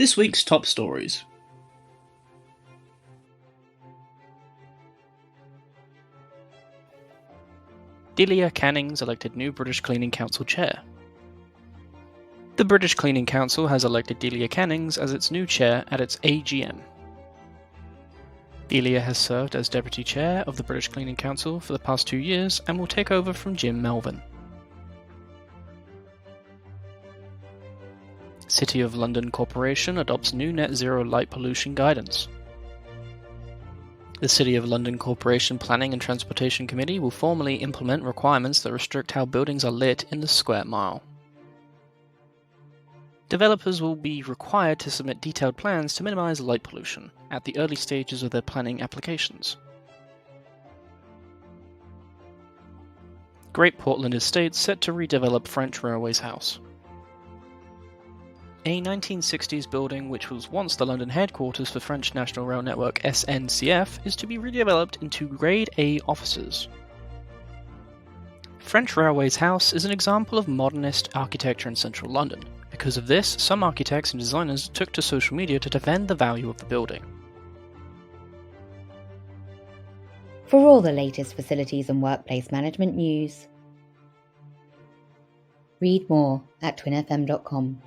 This week's top stories. Delia Cannings elected new British Cleaning Council chair. The British Cleaning Council has elected Delia Cannings as its new chair at its AGM. Delia has served as deputy chair of the British Cleaning Council for the past 2 years and will take over from Jim Melvin. City of London Corporation adopts new net zero light pollution guidance. The City of London Corporation Planning and Transportation Committee will formally implement requirements that restrict how buildings are lit in the square mile. Developers will be required to submit detailed plans to minimise light pollution at the early stages of their planning applications. Great Portland Estate set to redevelop French Railways House. A 1960s building which was once the London headquarters for French National Rail Network SNCF is to be redeveloped into Grade A offices. French Railways House is an example of modernist architecture in central London. Because of this, some architects and designers took to social media to defend the value of the building. For all the latest facilities and workplace management news, read more at TWinFM.com.